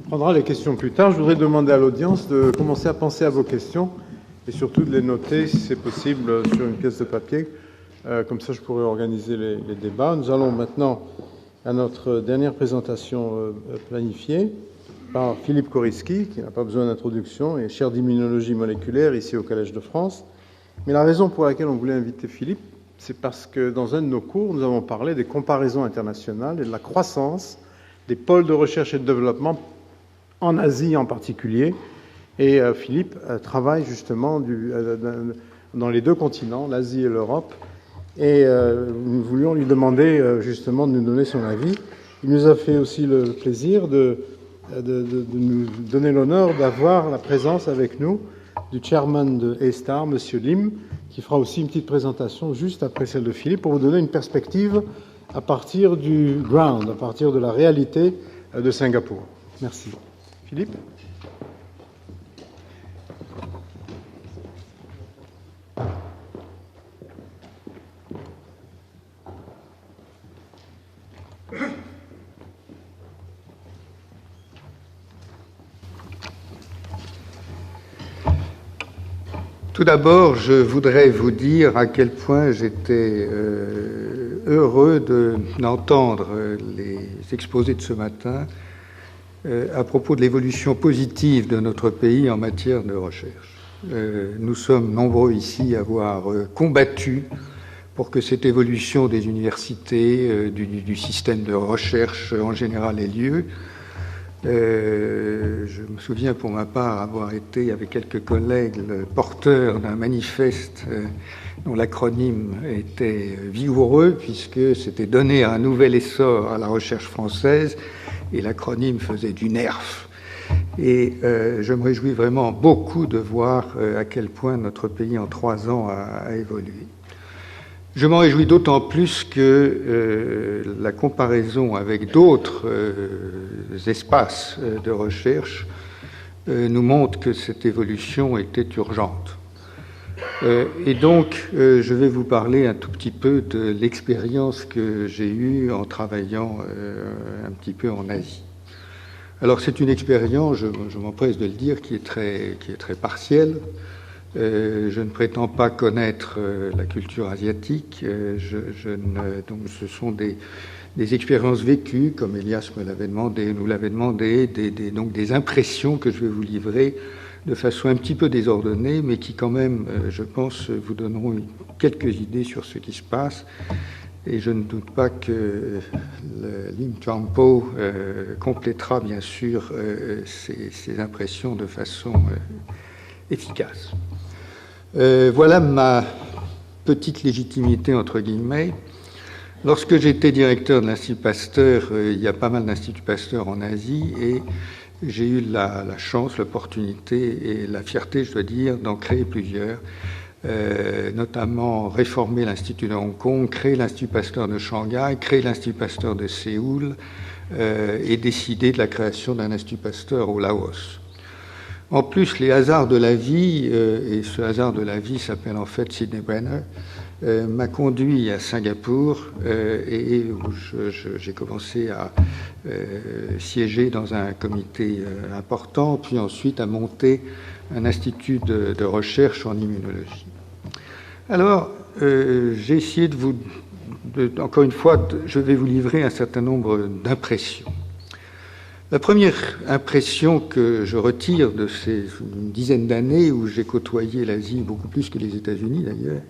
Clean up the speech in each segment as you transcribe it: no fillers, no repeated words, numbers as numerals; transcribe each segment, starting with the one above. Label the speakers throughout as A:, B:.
A: prendra les questions plus tard. Je voudrais demander à l'audience de commencer à penser à vos questions et surtout de les noter, si c'est possible, sur une pièce de papier. Comme ça, je pourrai organiser les débats. Nous allons maintenant à notre dernière présentation planifiée par Philippe Koryski, qui n'a pas besoin d'introduction, et chaire d'immunologie moléculaire ici au Collège de France. Mais la raison pour laquelle on voulait inviter Philippe, c'est parce que dans un de nos cours, nous avons parlé des comparaisons internationales et de la croissance des pôles de recherche et de développement en Asie en particulier. Et Philippe travaille justement dans les deux continents, l'Asie et l'Europe. Et nous voulions lui demander justement de nous donner son avis. Il nous a fait aussi le plaisir de nous donner l'honneur d'avoir la présence avec nous du chairman de A*STAR, M. Lim, qui fera aussi une petite présentation juste après celle de Philippe pour vous donner une perspective à partir du ground, à partir de la réalité de Singapour. Merci. Philippe ?
B: Tout d'abord, je voudrais vous dire à quel point j'étais heureux d'entendre les exposés de ce matin à propos de l'évolution positive de notre pays en matière de recherche. Nous sommes nombreux ici à avoir combattu pour que cette évolution des universités, du système de recherche en général ait lieu. Je me souviens pour ma part avoir été avec quelques collègues le porteur d'un manifeste dont l'acronyme était vigoureux puisque c'était donner un nouvel essor à la recherche française et l'acronyme faisait du nerf. Et je me réjouis vraiment beaucoup de voir à quel point notre pays en 3 ans a évolué. Je m'en réjouis d'autant plus que la comparaison avec d'autres espaces de recherche nous montre que cette évolution était urgente. Et donc, je vais vous parler un tout petit peu de l'expérience que j'ai eue en travaillant un petit peu en Asie. Alors, c'est une expérience, je m'empresse de le dire, qui est très partielle. Je ne prétends pas connaître la culture asiatique. Donc, ce sont des expériences vécues, comme Elias nous l'avait demandé, donc des impressions que je vais vous livrer de façon un petit peu désordonnée, mais qui quand même, je pense, vous donneront quelques idées sur ce qui se passe. Et je ne doute pas que Lim Chuan Po complétera bien sûr ces impressions de façon efficace. Voilà ma petite légitimité, entre guillemets. Lorsque j'étais directeur de l'Institut Pasteur, il y a pas mal d'Instituts Pasteur en Asie, et j'ai eu la chance, l'opportunité et la fierté, je dois dire, d'en créer plusieurs, notamment réformer l'Institut de Hong Kong, créer l'Institut Pasteur de Shanghai, créer l'Institut Pasteur de Séoul, et décider de la création d'un Institut Pasteur au Laos. En plus, les hasards de la vie, et ce hasard de la vie s'appelle en fait Sidney Brenner, m'a conduit à Singapour et où j'ai commencé à siéger dans un comité important, puis ensuite à monter un institut de recherche en immunologie. Alors, j'ai essayé encore une fois, je vais vous livrer un certain nombre d'impressions. La première impression que je retire de ces une dizaine d'années où j'ai côtoyé l'Asie beaucoup plus que les États-Unis d'ailleurs,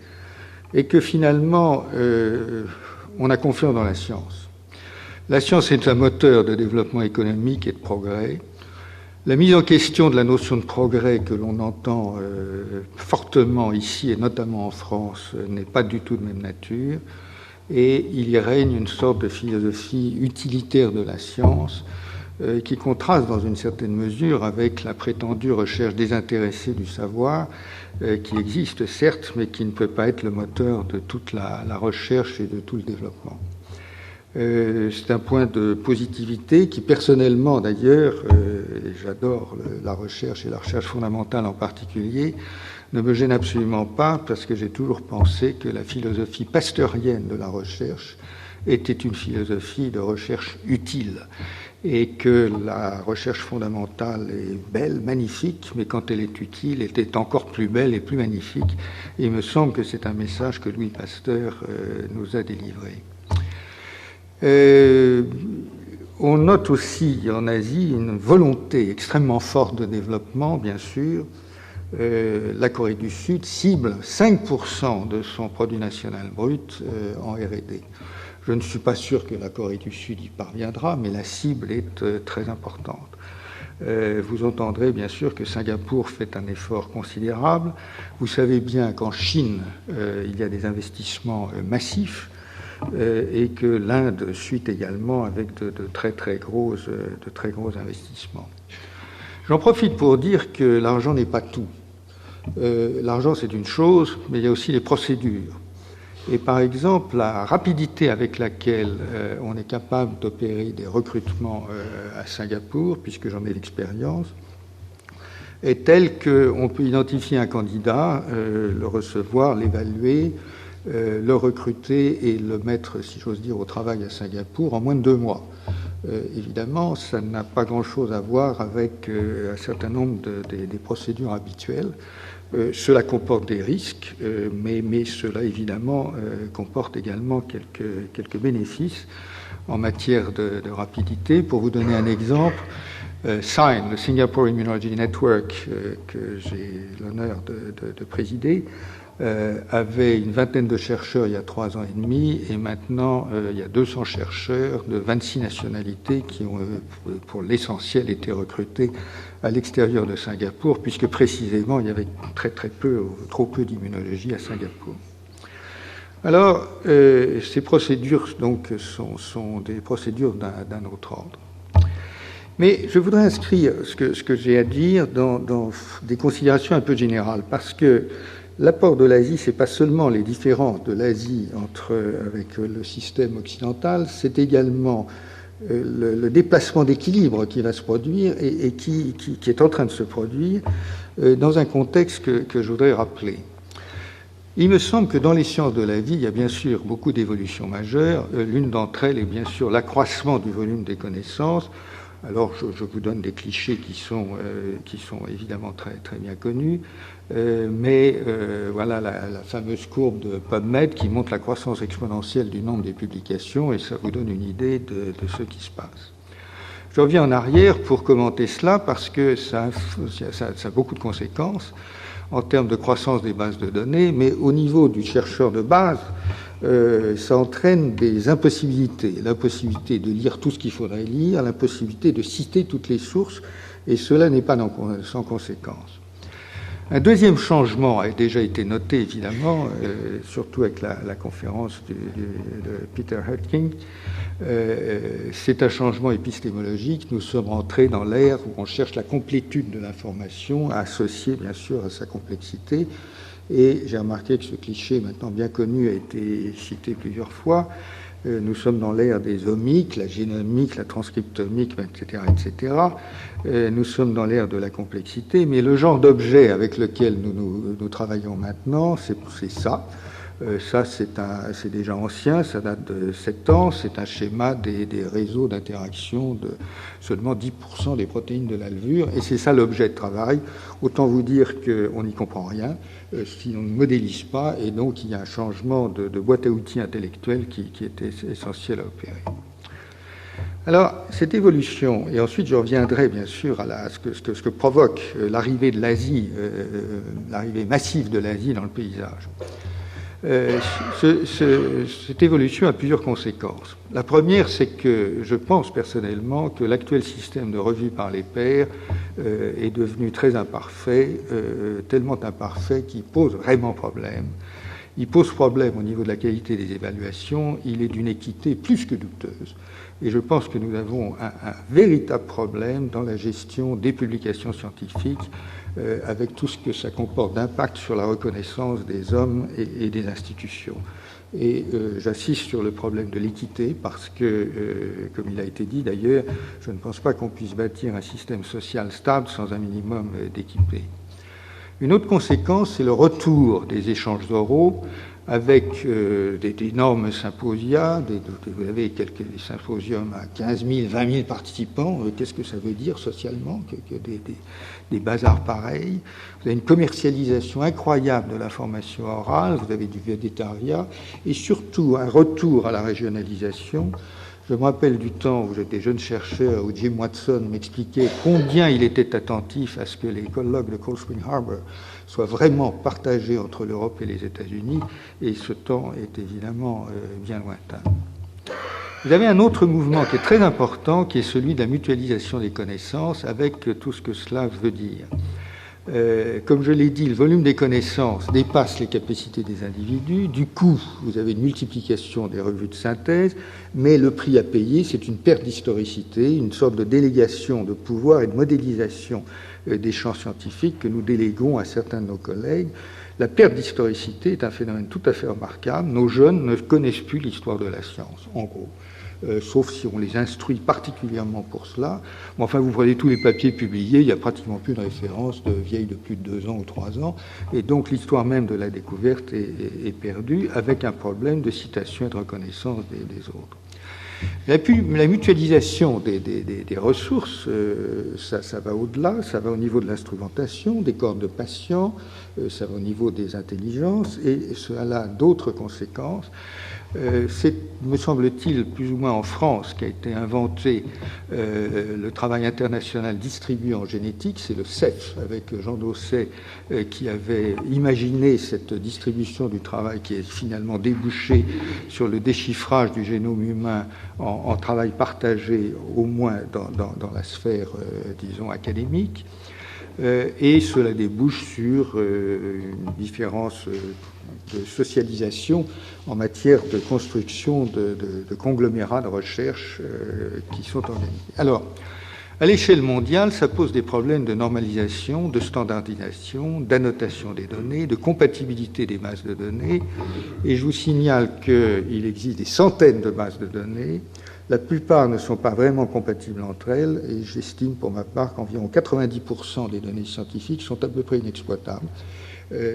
B: est que finalement, on a confiance dans la science. La science est un moteur de développement économique et de progrès. La mise en question de la notion de progrès que l'on entend fortement ici, et notamment en France, n'est pas du tout de même nature. Et il y règne une sorte de philosophie utilitaire de la science qui contraste dans une certaine mesure avec la prétendue recherche désintéressée du savoir, qui existe certes, mais qui ne peut pas être le moteur de toute la recherche et de tout le développement. C'est un point de positivité qui, personnellement d'ailleurs, et j'adore la recherche et la recherche fondamentale en particulier, ne me gêne absolument pas, parce que j'ai toujours pensé que la philosophie pasteurienne de la recherche était une philosophie de recherche utile, et que la recherche fondamentale est belle, magnifique, mais quand elle est utile, elle est encore plus belle et plus magnifique. Et il me semble que c'est un message que Louis Pasteur nous a délivré. On note aussi en Asie une volonté extrêmement forte de développement, bien sûr. La Corée du Sud cible 5% de son produit national brut en R&D. Je ne suis pas sûr que la Corée du Sud y parviendra, mais la cible est très importante. Vous entendrez bien sûr que Singapour fait un effort considérable. Vous savez bien qu'en Chine, il y a des investissements massifs et que l'Inde suit également avec de très gros investissements. J'en profite pour dire que l'argent n'est pas tout. L'argent, c'est une chose, mais il y a aussi les procédures. Et par exemple, la rapidité avec laquelle on est capable d'opérer des recrutements à Singapour, puisque j'en ai l'expérience, est telle qu'on peut identifier un candidat, le recevoir, l'évaluer, le recruter et le mettre, si j'ose dire, au travail à Singapour en moins de 2 mois. Évidemment, ça n'a pas grand-chose à voir avec un certain nombre des procédures habituelles. Cela comporte des risques, mais cela, évidemment, comporte également quelques bénéfices en matière de rapidité. Pour vous donner un exemple, SIGN, le Singapore Immunology Network, que j'ai l'honneur de présider, avait une vingtaine de chercheurs il y a 3 ans et demi, et maintenant il y a 200 chercheurs de 26 nationalités qui ont pour l'essentiel été recrutés à l'extérieur de Singapour, puisque précisément il y avait très peu, trop peu d'immunologie à Singapour. Alors, ces procédures donc sont des procédures d'un autre ordre. Mais je voudrais inscrire ce que j'ai à dire dans des considérations un peu générales, parce que l'apport de l'Asie, c'est pas seulement les différences de l'Asie avec le système occidental, c'est également le déplacement d'équilibre qui va se produire et qui est en train de se produire dans un contexte que je voudrais rappeler. Il me semble que dans les sciences de la vie, il y a bien sûr beaucoup d'évolutions majeures. L'une d'entre elles est bien sûr l'accroissement du volume des connaissances. Alors, je vous donne des clichés qui sont évidemment très bien connus, mais voilà la fameuse courbe de PubMed qui montre la croissance exponentielle du nombre des publications, et ça vous donne une idée de ce qui se passe. Je reviens en arrière pour commenter cela parce que ça a beaucoup de conséquences en termes de croissance des bases de données, mais au niveau du chercheur de base, ça entraîne des impossibilités. L'impossibilité de lire tout ce qu'il faudrait lire, l'impossibilité de citer toutes les sources, et cela n'est pas sans conséquence. Un deuxième changement a déjà été noté, évidemment, surtout avec la conférence de Peter Hutking. C'est un changement épistémologique. Nous sommes entrés dans l'ère où on cherche la complétude de l'information, associée, bien sûr, à sa complexité. Et j'ai remarqué que ce cliché, maintenant bien connu, a été cité plusieurs fois. Nous sommes dans l'ère des omics, la génomique, la transcriptomique, etc., etc. Nous sommes dans l'ère de la complexité, mais le genre d'objet avec lequel nous travaillons maintenant, c'est ça. Ça, c'est déjà ancien, ça date de 7 ans, c'est un schéma des réseaux d'interaction de seulement 10% des protéines de la levure, et c'est ça l'objet de travail. Autant vous dire qu'on n'y comprend rien si on ne modélise pas, et donc il y a un changement de boîte à outils intellectuelle qui était essentiel à opérer. Alors, cette évolution, et ensuite je reviendrai bien sûr à ce que provoque l'arrivée de l'Asie, l'arrivée massive de l'Asie dans le paysage. Cette évolution a plusieurs conséquences. La première, c'est que je pense personnellement que l'actuel système de revue par les pairs est devenu très imparfait, tellement imparfait qu'il pose vraiment problème. Il pose problème au niveau de la qualité des évaluations, il est d'une équité plus que douteuse. Et je pense que nous avons un véritable problème dans la gestion des publications scientifiques, avec tout ce que ça comporte d'impact sur la reconnaissance des hommes et des institutions. Et j'insiste sur le problème de l'équité parce que, comme il a été dit d'ailleurs, je ne pense pas qu'on puisse bâtir un système social stable sans un minimum d'équité. Une autre conséquence, c'est le retour des échanges oraux avec d'énormes symposia. Vous avez quelques symposiums à 15 000, 20 000 participants. Qu'est-ce que ça veut dire socialement que des bazars pareils? Vous avez une commercialisation incroyable de la formation orale, vous avez du végétariat, et surtout un retour à la régionalisation. Je me rappelle du temps où j'étais jeune chercheur, où Jim Watson m'expliquait combien il était attentif à ce que les colloques de Cold Spring Harbor soient vraiment partagés entre l'Europe et les États-Unis, et ce temps est évidemment bien lointain. Vous avez un autre mouvement qui est très important, qui est celui de la mutualisation des connaissances, avec tout ce que cela veut dire. Comme je l'ai dit, le volume des connaissances dépasse les capacités des individus. Du coup, vous avez une multiplication des revues de synthèse, mais le prix à payer, c'est une perte d'historicité, une sorte de délégation de pouvoir et de modélisation des champs scientifiques que nous déléguons à certains de nos collègues. La perte d'historicité est un phénomène tout à fait remarquable. Nos jeunes ne connaissent plus l'histoire de la science, en gros. Sauf si on les instruit particulièrement pour cela. Mais enfin, vous prenez tous les papiers publiés, il n'y a pratiquement plus de référence de vieilles de plus de 2 ans ou 3 ans, et donc l'histoire même de la découverte est perdue, avec un problème de citation et de reconnaissance des autres. La mutualisation des ressources, ça va au-delà, ça va au niveau de l'instrumentation, des corps de patients, ça va au niveau des intelligences, et cela a d'autres conséquences. C'est, me semble-t-il, plus ou moins en France qu'a été inventé le travail international distribué en génétique. C'est le CEF, avec Jean Dosset, qui avait imaginé cette distribution du travail qui est finalement débouché sur le déchiffrage du génome humain en travail partagé, au moins dans la sphère, disons, académique. Et cela débouche sur une différence de socialisation en matière de construction de conglomérats de recherche qui sont organisés. Alors, à l'échelle mondiale, ça pose des problèmes de normalisation, de standardisation, d'annotation des données, de compatibilité des bases de données. Et je vous signale qu'il existe des centaines de bases de données. La plupart ne sont pas vraiment compatibles entre elles, et j'estime pour ma part qu'environ 90% des données scientifiques sont à peu près inexploitables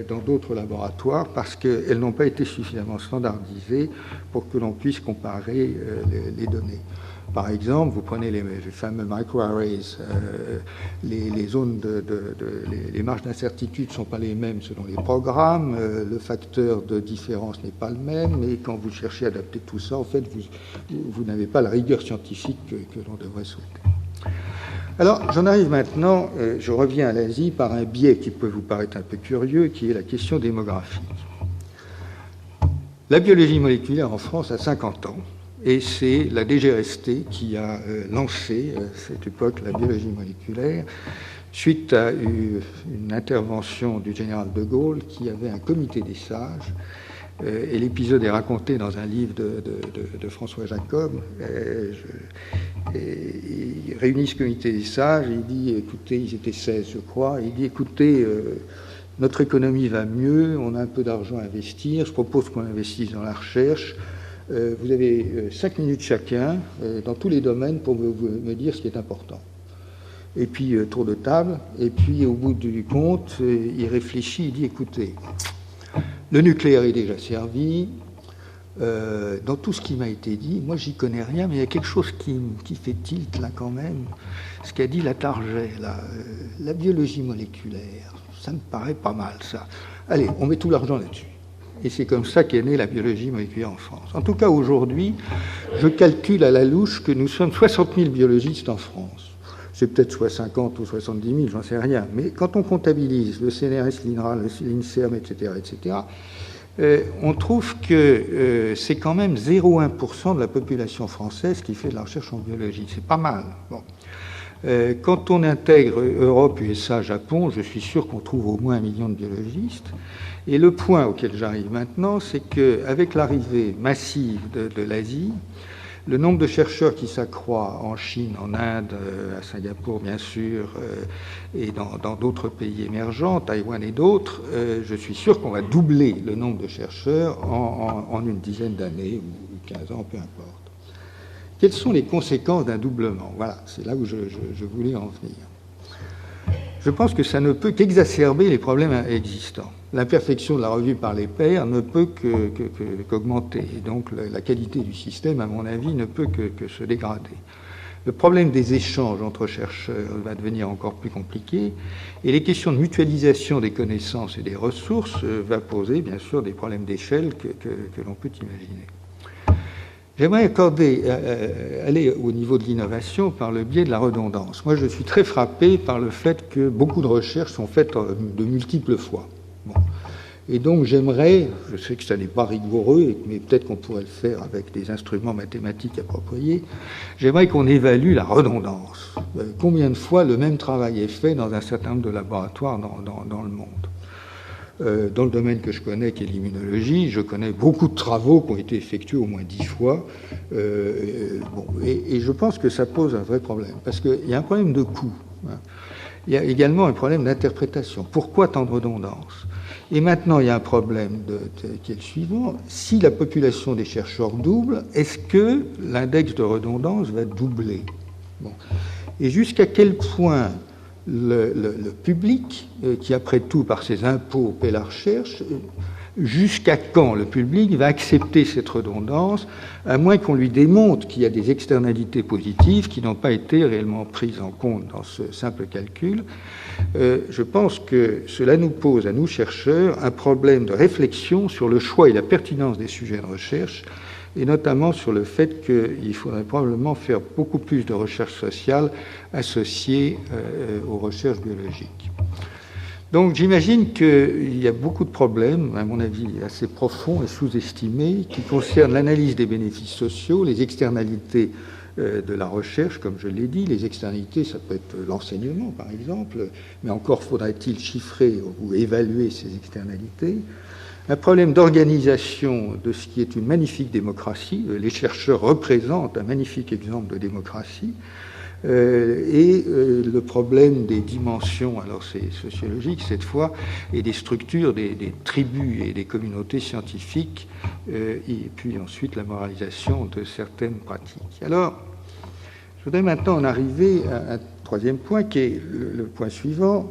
B: dans d'autres laboratoires parce qu'elles n'ont pas été suffisamment standardisées pour que l'on puisse comparer les données. Par exemple, vous prenez les fameux microarrays, les zones les marges d'incertitude ne sont pas les mêmes selon les programmes, le facteur de différence n'est pas le même, et quand vous cherchez à adapter tout ça, en fait, vous n'avez pas la rigueur scientifique que l'on devrait souhaiter. Alors, j'en arrive maintenant, je reviens à l'Asie par un biais qui peut vous paraître un peu curieux, qui est la question démographique. La biologie moléculaire en France a 50 ans. Et c'est la DGRST qui a lancé, à cette époque, la biologie moléculaire, suite à une intervention du général de Gaulle qui avait un comité des sages. Et l'épisode est raconté dans un livre de François Jacob. Il réunit ce comité des sages et il dit, écoutez, ils étaient 16, je crois, il dit, écoutez, notre économie va mieux, on a un peu d'argent à investir, je propose qu'on investisse dans la recherche. Vous avez 5 minutes chacun dans tous les domaines pour me dire ce qui est important. Et puis, tour de table, et puis au bout du compte, il réfléchit, il dit, écoutez, le nucléaire est déjà servi, dans tout ce qui m'a été dit, moi j'y connais rien, mais il y a quelque chose qui fait tilt là quand même, ce qu'a dit Latarjet, la biologie moléculaire, ça me paraît pas mal ça. Allez, on met tout l'argent là-dessus. Et c'est comme ça qu'est née la biologie moléculaire en France. En tout cas, aujourd'hui, je calcule à la louche que nous sommes 60 000 biologistes en France. C'est peut-être soit 50 ou 70 000, j'en sais rien. Mais quand on comptabilise le CNRS, l'INRA, l'INSERM, etc., on trouve que c'est quand même 0,1% de la population française qui fait de la recherche en biologie. C'est pas mal. Bon. Quand on intègre Europe, USA, Japon, je suis sûr qu'on trouve au moins 1 million de biologistes. Et le point auquel j'arrive maintenant, c'est qu'avec l'arrivée massive de l'Asie, le nombre de chercheurs qui s'accroît en Chine, en Inde, à Singapour bien sûr, et dans d'autres pays émergents, Taïwan et d'autres, je suis sûr qu'on va doubler le nombre de chercheurs en une dizaine d'années, ou 15 ans, peu importe. Quelles sont les conséquences d'un doublement? Voilà, c'est là où je voulais en venir. je pense que ça ne peut qu'exacerber les problèmes existants. L'imperfection de la revue par les pairs ne peut qu'augmenter. Et donc la qualité du système, à mon avis, ne peut que se dégrader. Le problème des échanges entre chercheurs va devenir encore plus compliqué. Et les questions de mutualisation des connaissances et des ressources va poser, bien sûr, des problèmes d'échelle que l'on peut imaginer. J'aimerais aller au niveau de l'innovation par le biais de la redondance. Moi, je suis très frappé par le fait que beaucoup de recherches sont faites de multiples fois. Bon. Et donc, j'aimerais, je sais que ça n'est pas rigoureux, mais peut-être qu'on pourrait le faire avec des instruments mathématiques appropriés, j'aimerais qu'on évalue la redondance. Combien de fois le même travail est fait dans un certain nombre de laboratoires dans le monde. Dans le domaine que je connais, qui est l'immunologie, je connais beaucoup de travaux qui ont été effectués au moins 10 fois. Et je pense que ça pose un vrai problème, parce qu'il y a un problème de coût. Hein. Il y a également un problème d'interprétation. Pourquoi tant de redondance? Et maintenant, il y a un problème qui est le suivant. Si la population des chercheurs double, est-ce que l'index de redondance va doubler? Bon. Et jusqu'à quel point le public, qui après tout par ses impôts paie la recherche, jusqu'à quand le public va accepter cette redondance, à moins qu'on lui démontre qu'il y a des externalités positives qui n'ont pas été réellement prises en compte dans ce simple calcul. Je pense que cela nous pose, à nous chercheurs, un problème de réflexion sur le choix et la pertinence des sujets de recherche, et notamment sur le fait qu'il faudrait probablement faire beaucoup plus de recherche sociale associée aux recherches biologiques. Donc j'imagine qu'il y a beaucoup de problèmes, à mon avis assez profonds et sous-estimés, qui concernent l'analyse des bénéfices sociaux, les externalités de la recherche, comme je l'ai dit. Les externalités, ça peut être l'enseignement, par exemple, mais encore faudrait-il chiffrer ou évaluer ces externalités. Un problème d'organisation de ce qui est une magnifique démocratie. Les chercheurs représentent un magnifique exemple de démocratie. Le problème des dimensions, alors c'est sociologique cette fois, et des structures des tribus et des communautés scientifiques, et puis ensuite la moralisation de certaines pratiques. Alors, je voudrais maintenant en arriver à un troisième point, qui est le point suivant.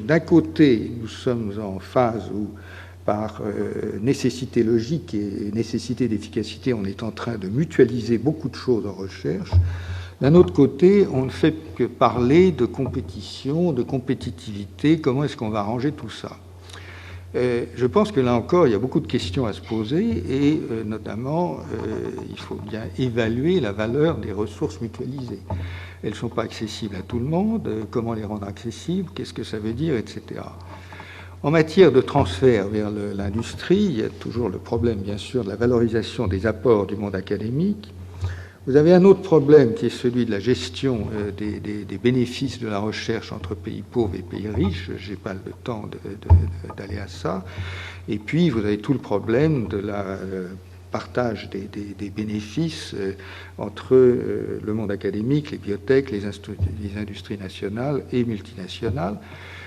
B: D'un côté, nous sommes en phase où, par nécessité logique et nécessité d'efficacité, on est en train de mutualiser beaucoup de choses en recherche. D'un autre côté, on ne fait que parler de compétition, de compétitivité. Comment est-ce qu'on va arranger tout ça? Je pense que là encore, il y a beaucoup de questions à se poser et notamment, il faut bien évaluer la valeur des ressources mutualisées. Elles ne sont pas accessibles à tout le monde. Comment les rendre accessibles? Qu'est-ce que ça veut dire, etc. En matière de transfert vers l'industrie, il y a toujours le problème, bien sûr, de la valorisation des apports du monde académique. Vous avez un autre problème qui est celui de la gestion des bénéfices de la recherche entre pays pauvres et pays riches. Je n'ai pas le temps d'aller à ça. Et puis, vous avez tout le problème de la partage des bénéfices entre le monde académique, les biotech, les industries nationales et multinationales.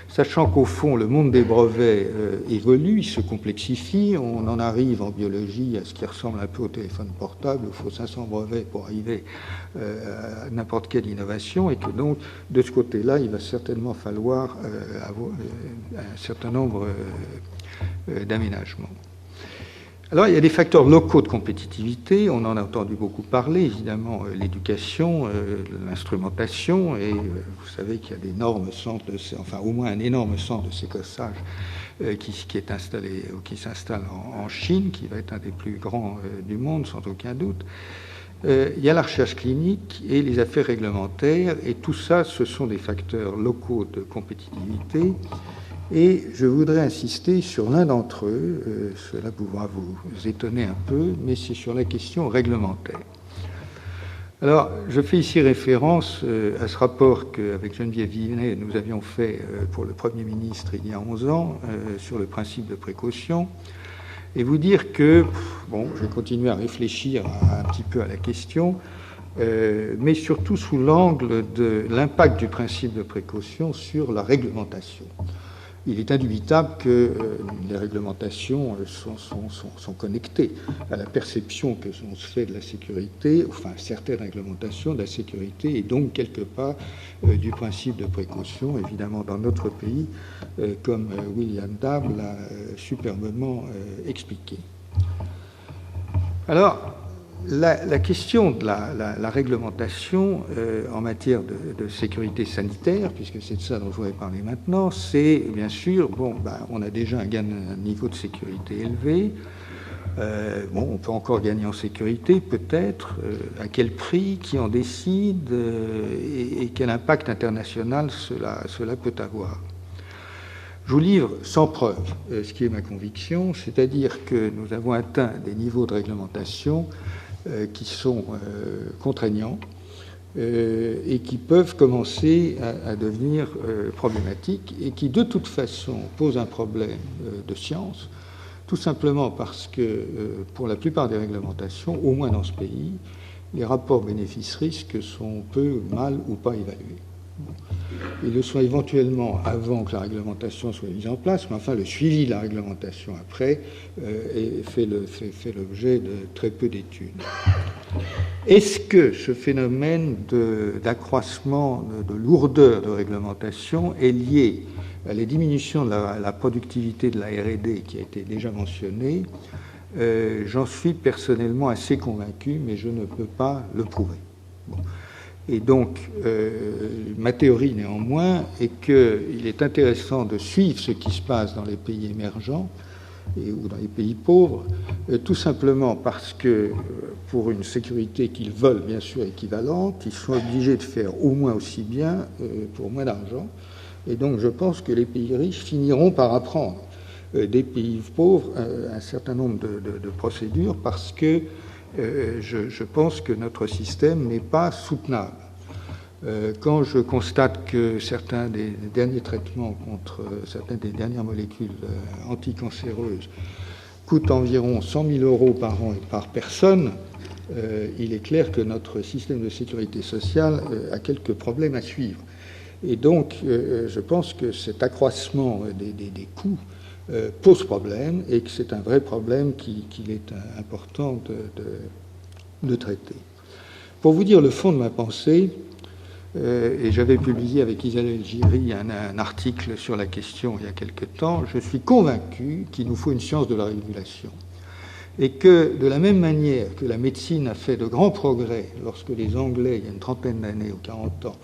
B: Sachant qu'au fond, le monde des brevets évolue, il se complexifie. On en arrive en biologie à ce qui ressemble un peu au téléphone portable. Il faut 500 brevets pour arriver à n'importe quelle innovation. Et que donc, de ce côté-là, il va certainement falloir avoir un certain nombre d'aménagements. Alors, il y a des facteurs locaux de compétitivité. On en a entendu beaucoup parler, évidemment, l'éducation, l'instrumentation, et vous savez qu'il y a d'énormes centres, enfin au moins un énorme centre de séquençage qui est installé ou qui s'installe en Chine, qui va être un des plus grands du monde, sans aucun doute. Il y a la recherche clinique et les affaires réglementaires, et tout ça, ce sont des facteurs locaux de compétitivité. Et je voudrais insister sur l'un d'entre eux, cela pourra vous étonner un peu, mais c'est sur la question réglementaire. Alors, je fais ici référence à ce rapport qu'avec Geneviève Vinet, nous avions fait pour le Premier ministre il y a 11 ans, sur le principe de précaution, et vous dire que, bon, je vais continuer à réfléchir un petit peu à la question, mais surtout sous l'angle de l'impact du principe de précaution sur la réglementation. il est indubitable que les réglementations sont connectées à la perception que l'on se fait de la sécurité, enfin certaines réglementations de la sécurité, et donc quelque part du principe de précaution, évidemment dans notre pays, comme William Dab l'a superbement expliqué. Alors, la question de la réglementation en matière de sécurité sanitaire, puisque c'est de ça dont je voudrais parler maintenant, c'est bien sûr, on a déjà un niveau de sécurité élevé. On peut encore gagner en sécurité, peut-être. À quel prix? Qui en décide? Et quel impact international cela peut avoir? Je vous livre sans preuve ce qui est ma conviction, c'est-à-dire que nous avons atteint des niveaux de réglementation qui sont contraignants et qui peuvent commencer à devenir problématiques et qui, de toute façon, posent un problème de science, tout simplement parce que, pour la plupart des réglementations, au moins dans ce pays, les rapports bénéfices-risques sont peu, mal ou pas évalués. Ils le sont éventuellement avant que la réglementation soit mise en place, mais enfin le suivi de la réglementation après fait l'objet de très peu d'études. Est-ce que ce phénomène d'accroissement de lourdeur de réglementation est lié à la diminution de la productivité de la R&D qui a été déjà mentionnée? J'en suis personnellement assez convaincu, mais je ne peux pas le prouver. Bon. Et donc, ma théorie néanmoins est qu'il est intéressant de suivre ce qui se passe dans les pays émergents ou dans les pays pauvres, tout simplement parce que pour une sécurité qu'ils veulent bien sûr équivalente, ils sont obligés de faire au moins aussi bien pour moins d'argent. Et donc je pense que les pays riches finiront par apprendre des pays pauvres un certain nombre de procédures parce que je pense que notre système n'est pas soutenable. Quand je constate que certains des derniers traitements contre certaines des dernières molécules anticancéreuses coûtent environ 100 000 € par an et par personne, il est clair que notre système de sécurité sociale a quelques problèmes à suivre. Et donc, je pense que cet accroissement des coûts pose problème et que c'est un vrai problème qu'il est important de traiter. Pour vous dire le fond de ma pensée, et j'avais publié avec Isabelle Giry un article sur la question il y a quelque temps, je suis convaincu qu'il nous faut une science de la régulation. Et que, de la même manière que la médecine a fait de grands progrès lorsque les Anglais, il y a une trentaine d'années ou 40 ans,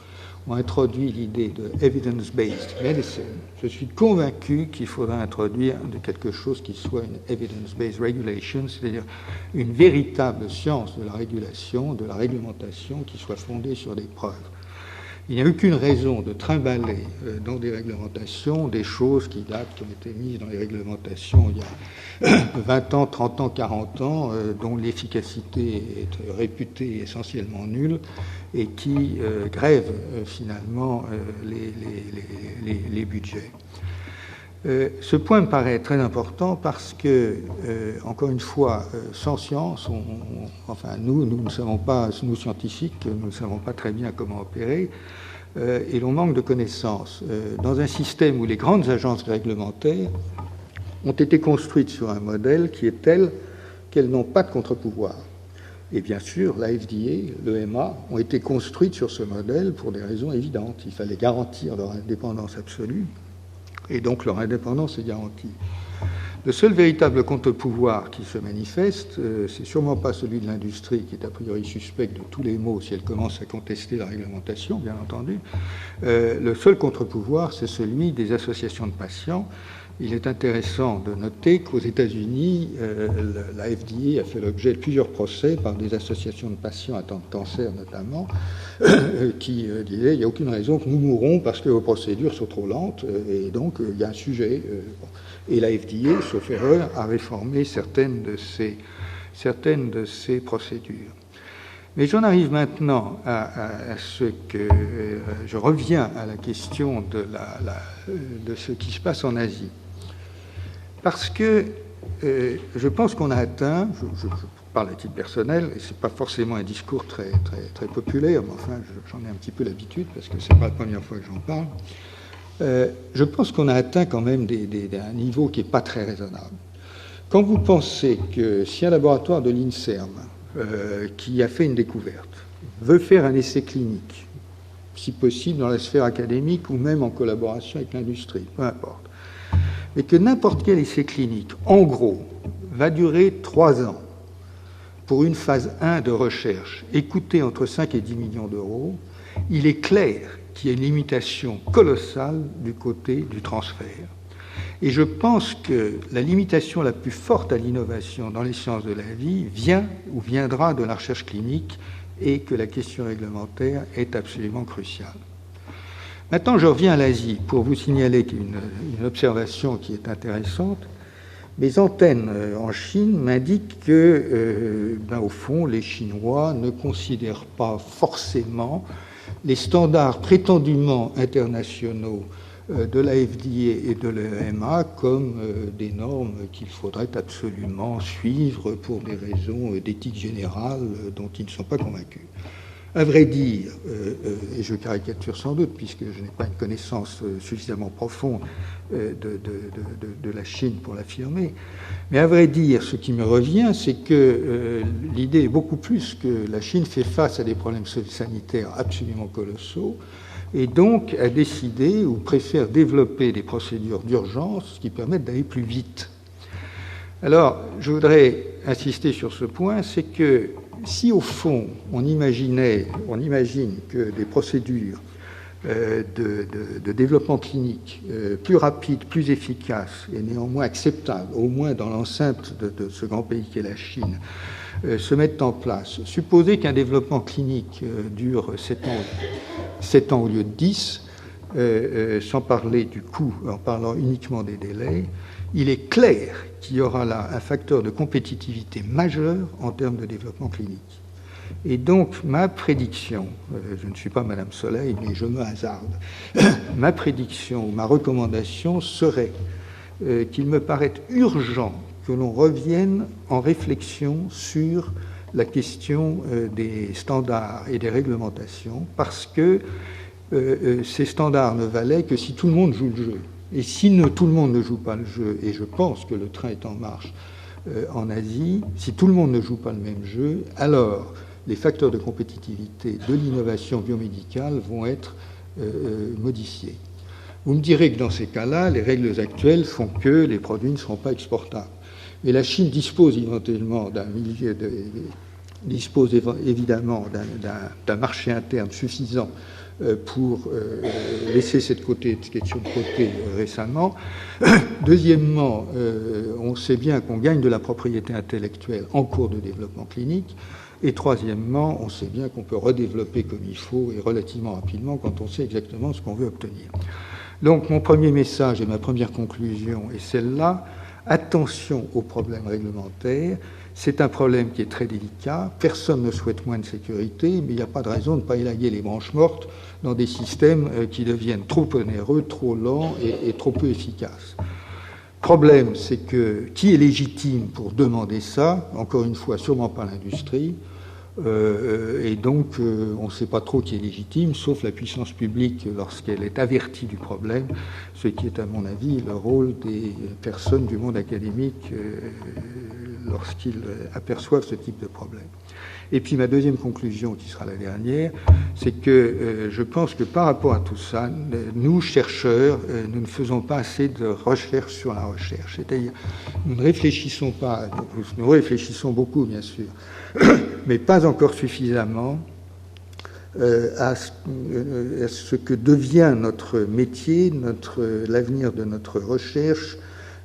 B: ont introduit l'idée de evidence-based medicine, je suis convaincu qu'il faudra introduire quelque chose qui soit une evidence-based regulation, c'est-à-dire une véritable science de la régulation, de la réglementation qui soit fondée sur des preuves. Il n'y a aucune raison de trimballer dans des réglementations des choses qui ont été mises dans les réglementations il y a 20 ans, 30 ans, 40 ans, dont l'efficacité est réputée essentiellement nulle et qui grèvent finalement les budgets. Ce point me paraît très important parce que, encore une fois, sans science, nous ne savons pas, nous scientifiques, nous ne savons pas très bien comment opérer, et l'on manque de connaissances. Dans un système où les grandes agences réglementaires ont été construites sur un modèle qui est tel qu'elles n'ont pas de contre-pouvoir. Et bien sûr, la FDA, l'EMA, ont été construites sur ce modèle pour des raisons évidentes. Il fallait garantir leur indépendance absolue. Et donc leur indépendance est garantie. Le seul véritable contre-pouvoir qui se manifeste, c'est sûrement pas celui de l'industrie, qui est a priori suspecte de tous les maux si elle commence à contester la réglementation, bien entendu. Le seul contre-pouvoir, c'est celui des associations de patients. Il est intéressant de noter qu'aux États-Unis, la FDA a fait l'objet de plusieurs procès par des associations de patients atteints de cancer notamment, qui disaient il n'y a aucune raison que nous mourrons parce que vos procédures sont trop lentes, et donc il y a un sujet. Et la FDA, sauf erreur, a réformé certaines de ces procédures. Mais j'en arrive maintenant à ce que je reviens à la question de ce qui se passe en Asie. Parce que je pense qu'on a atteint, je parle à titre personnel, et ce n'est pas forcément un discours très populaire, mais enfin j'en ai un petit peu l'habitude, parce que ce n'est pas la première fois que j'en parle, je pense qu'on a atteint quand même un niveau qui n'est pas très raisonnable. Quand vous pensez que si un laboratoire de l'INSERM, qui a fait une découverte, veut faire un essai clinique, si possible dans la sphère académique ou même en collaboration avec l'industrie, peu importe, mais que n'importe quel essai clinique, en gros, va durer 3 ans pour une phase 1 de recherche, et coûter entre 5 et 10 millions d'euros, il est clair qu'il y a une limitation colossale du côté du transfert. Et je pense que la limitation la plus forte à l'innovation dans les sciences de la vie vient ou viendra de la recherche clinique, et que la question réglementaire est absolument cruciale. Maintenant, je reviens à l'Asie pour vous signaler une observation qui est intéressante. Mes antennes en Chine m'indiquent que, au fond, les Chinois ne considèrent pas forcément les standards prétendument internationaux de la FDA et de l'EMA comme des normes qu'il faudrait absolument suivre pour des raisons d'éthique générale dont ils ne sont pas convaincus. À vrai dire, et je caricature sans doute puisque je n'ai pas une connaissance suffisamment profonde de la Chine pour l'affirmer, mais à vrai dire, ce qui me revient, c'est que l'idée est beaucoup plus que la Chine fait face à des problèmes sanitaires absolument colossaux, et donc a décidé ou préfère développer des procédures d'urgence qui permettent d'aller plus vite. Alors, je voudrais insister sur ce point, c'est que si au fond on imagine que des procédures de développement clinique plus rapides, plus efficaces et néanmoins acceptables, au moins dans l'enceinte de ce grand pays qu'est la Chine, se mettent en place, supposer qu'un développement clinique dure 7 ans au lieu de 10, sans parler du coût, en parlant uniquement des délais, il est clair qu'il y aura là un facteur de compétitivité majeur en termes de développement clinique. Et donc, ma prédiction, je ne suis pas Madame Soleil, mais je me hasarde, ma prédiction ou ma recommandation serait qu'il me paraît urgent que l'on revienne en réflexion sur la question des standards et des réglementations, parce que ces standards ne valaient que si tout le monde joue le jeu. Et si tout le monde ne joue pas le jeu, et je pense que le train est en marche en Asie, si tout le monde ne joue pas le même jeu, alors les facteurs de compétitivité de l'innovation biomédicale vont être modifiés. Vous me direz que dans ces cas-là, les règles actuelles font que les produits ne seront pas exportables. Mais la Chine dispose éventuellement évidemment d'un marché interne suffisant pour laisser cette question de côté récemment. Deuxièmement, on sait bien qu'on gagne de la propriété intellectuelle en cours de développement clinique. Et troisièmement, on sait bien qu'on peut redévelopper comme il faut et relativement rapidement quand on sait exactement ce qu'on veut obtenir. Donc mon premier message et ma première conclusion est celle-là. Attention aux problèmes réglementaires. C'est un problème qui est très délicat. Personne ne souhaite moins de sécurité, mais il n'y a pas de raison de ne pas élaguer les branches mortes dans des systèmes qui deviennent trop onéreux, trop lents et trop peu efficaces. Problème, c'est que qui est légitime pour demander ça? Encore une fois, sûrement pas l'industrie. Et donc, on ne sait pas trop qui est légitime, sauf la puissance publique lorsqu'elle est avertie du problème, ce qui est, à mon avis, le rôle des personnes du monde académique lorsqu'ils aperçoivent ce type de problème. Et puis ma deuxième conclusion, qui sera la dernière, c'est que je pense que par rapport à tout ça, nous, chercheurs, nous ne faisons pas assez de recherche sur la recherche. C'est-à-dire, nous ne réfléchissons pas, nous réfléchissons beaucoup, bien sûr, mais pas encore suffisamment à ce que devient notre métier, l'avenir de notre recherche,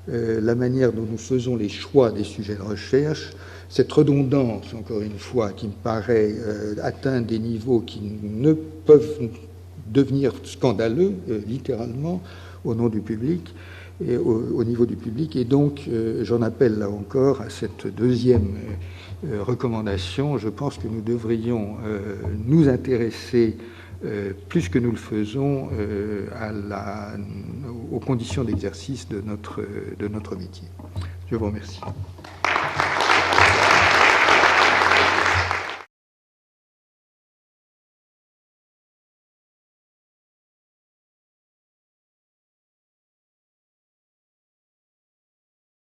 B: la manière dont nous faisons les choix des sujets de recherche. Cette redondance, encore une fois, qui me paraît atteindre des niveaux qui ne peuvent devenir scandaleux, littéralement, au nom du public, et au niveau du public. Et donc, j'en appelle là encore à cette deuxième recommandation. Je pense que nous devrions nous intéresser, plus que nous le faisons, aux conditions d'exercice de notre métier. Je vous remercie.